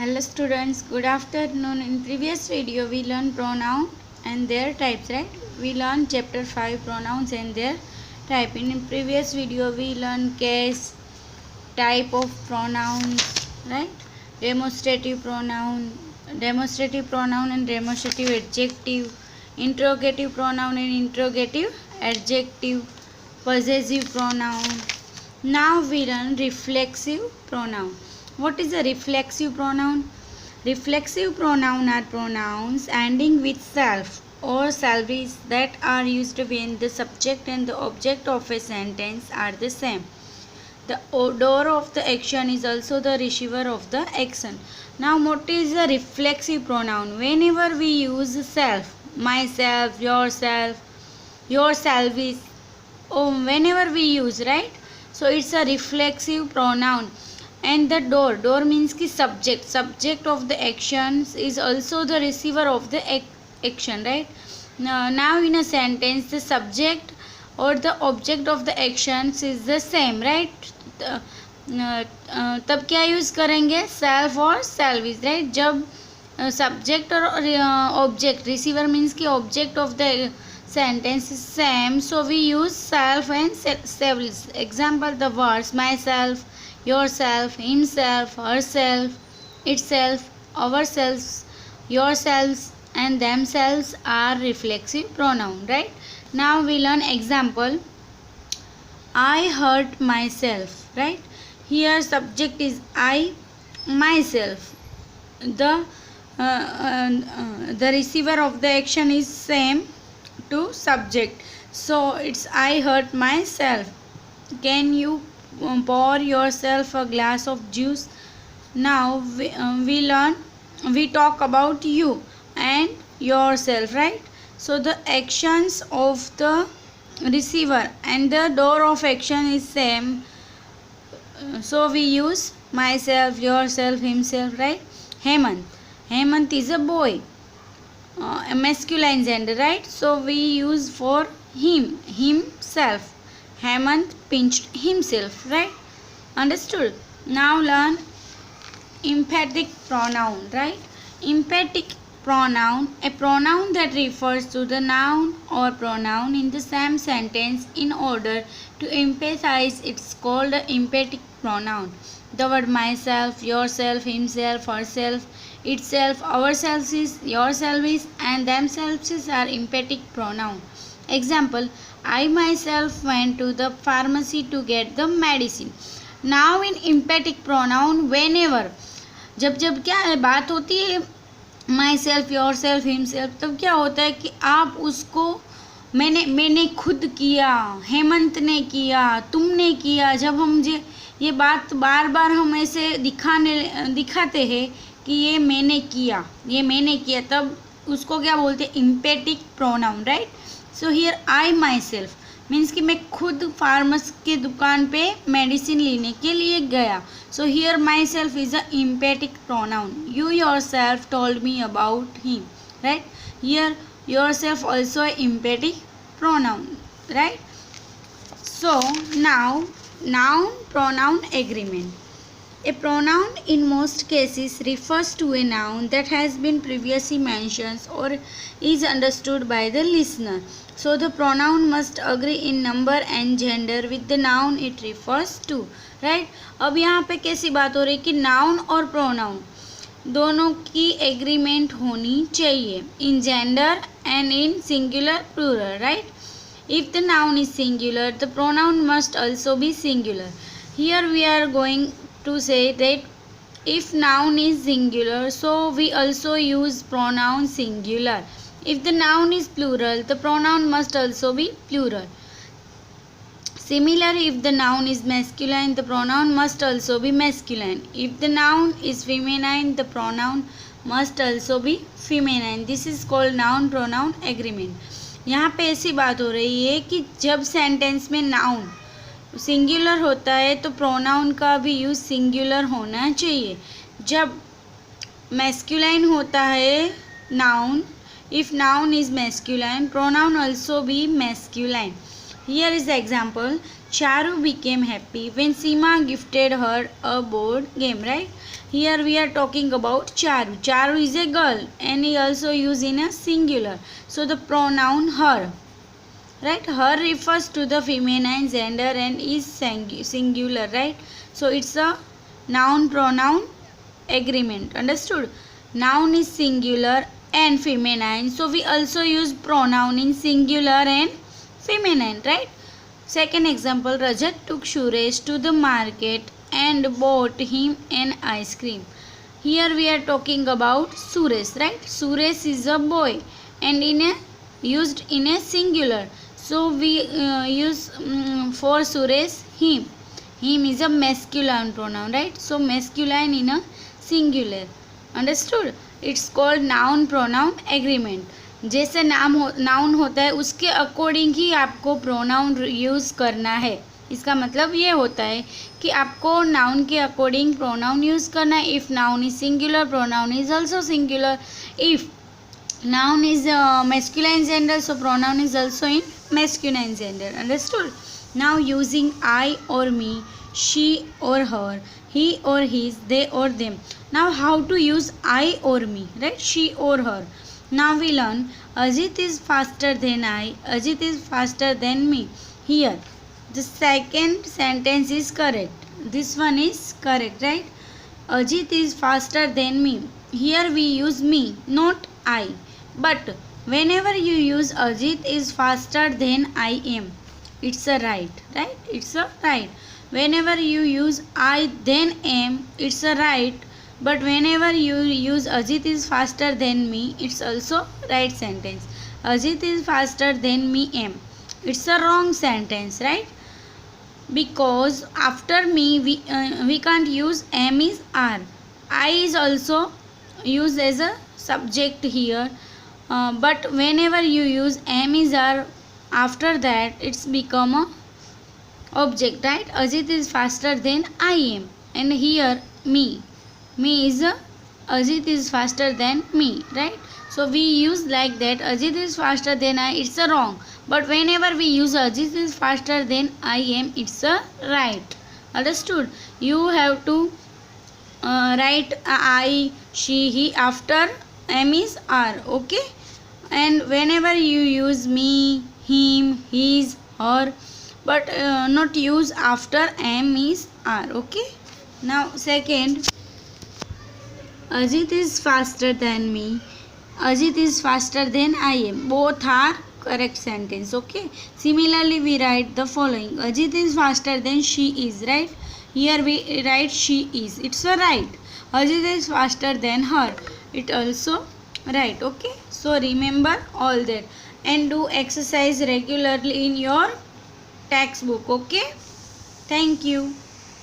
Hello students, good afternoon. In previous video we learned pronoun and their types, right? We learned chapter 5 pronouns and their type. In previous video we learned case, type of pronouns, right? Demonstrative pronoun and demonstrative adjective, interrogative pronoun and interrogative adjective, possessive pronoun. Now we learn reflexive pronoun. What is a reflexive pronoun? Reflexive pronoun are pronouns ending with self or salvage that are used when the subject and the object of a sentence are the same. The odor of the action is also the receiver of the action. Now what is a reflexive pronoun? Whenever we use self, myself, yourself, yourself is, whenever we use, right? So it's a reflexive pronoun. And the door means ki subject of the actions is also the receiver of the action, right? Now in a sentence the subject or the object of the actions is the same, right? तब क्या use करेंगे? Self और सेल्विस, right? जब subject और object, receiver means की object of the sentence is same, so we use self and self. Example, the words myself, yourself, himself, herself, itself, ourselves, yourselves and themselves are reflexive pronoun, right? Now we learn example. I hurt myself, right? Here subject is I, myself. The receiver of the action is same to subject, so it's I hurt myself. Can you pour yourself a glass of juice? Now we talk about you and yourself, right? So the actions of the receiver and the door of action is same, so we use myself, yourself, himself, right? Hemant is a boy, a masculine gender, right? So we use for him, himself. Hemant pinched himself, right? Understood? Now learn emphatic pronoun, right? Emphatic pronoun, a pronoun that refers to the noun or pronoun in the same sentence in order to emphasize, it's called an emphatic pronoun. The word myself, yourself, himself, herself, itself, ourselves is, yourself is and themselves is are emphatic pronoun. Example, I myself went to the pharmacy to get the medicine. Now in emphatic pronoun, whenever, जब क्या है, बात होती है my self, your self, himself, तब क्या होता है कि आप उसको मैंने खुद किया, हेमंत ने किया, तुमने किया, जब हम ये बात बार बार हम ऐसे दिखाते हैं कि ये मैंने किया, तब उसको क्या बोलते हैं? Empathic pronoun, right? So here I my self means कि मैं खुद फार्मस के दुकान पे मेडिसिन लेने के लिए गया. So here my self is a empathic pronoun. You your self told me about him, right? Here your self also empathic pronoun, right? So now noun pronoun agreement. A pronoun in most cases refers to a noun that has been previously mentioned or is understood by the listener. So the pronoun must agree in number and gender with the noun it refers to, right? अब यहाँ पे कैसी बात हो रही है कि noun और pronoun दोनों की agreement होनी चाहिए in gender and in singular plural, right? If the noun is singular, the pronoun must also be singular. Here we are going to say that if noun is singular, so we also use pronoun singular. If the noun is plural, the pronoun must also be plural. Similarly, if the noun is masculine, the pronoun must also be masculine. If the noun is feminine, the pronoun must also be feminine. This is called noun pronoun agreement. यहाँ पे ऐसी बात हो रही है कि जब sentence में नाउन सिंगुलर होता है तो प्रोनाउन का भी यूज़ सिंगुलर होना चाहिए. जब मैस्कुलाइन होता है noun, if noun is masculine, pronoun also be masculine. Here is the example. Charu became happy when Seema gifted her a board game, right? Here we are talking about Charu. Charu is a girl and he also used in a singular. So the pronoun her, right? Her refers to the feminine gender and is singular, right? So it's a noun pronoun agreement. Understood? Noun is singular and feminine. So we also use pronoun in singular and feminine, right? Second example, Rajat took Suresh to the market and bought him an ice cream. Here we are talking about Suresh, right? Suresh is a boy and used in a singular. So we use for Suresh him. Him is a masculine pronoun, right? So masculine in a singular. Understood? It's called noun pronoun agreement. जैसे noun होता है उसके according ही आपको pronoun use करना है. इसका मतलब ये होता है कि आपको नाउन के अकॉर्डिंग प्रोनाउन यूज़ करना है. If noun is singular, pronoun is also singular. If noun is masculine gender, so pronoun is also in masculine gender. Understood? Now using I or me, she or her, he or his, they or them. Now how to use I or me, right? She or her. Now we learn Ajit is faster than I, Ajit is faster than me. Here the second sentence is correct. This one is correct, right? Ajit is faster than me. Here we use me, not I. But whenever you use Ajit is faster than I am, it's a right, right? It's a right. Whenever you use I then am, it's a right. But whenever you use Ajit is faster than me, it's also right sentence. Ajit is faster than me am. It's a wrong sentence, right? Because after me we can't use am is are. I is also used as a subject here. But whenever you use am is are, after that it's become a object, right? Ajit is faster than I am. And here me is a Ajit is faster than me, right? So we use like that. Ajit is faster than I, it's a wrong. But whenever we use Ajit is faster than I am, it's a right. Understood? You have to write I, she, he after am is are. Okay? And whenever you use me, him, his, her, but not use after am is are. Okay? Now second, Ajit is faster than me, Ajit is faster than I am. Both are correct sentence. Okay? Similarly we write the following. Ajit is faster than she is, right? Here we write she is. It's a right. Ajit is faster than her. It also right. Okay? So remember all that and do exercise regularly in your textbook. Okay? Thank you.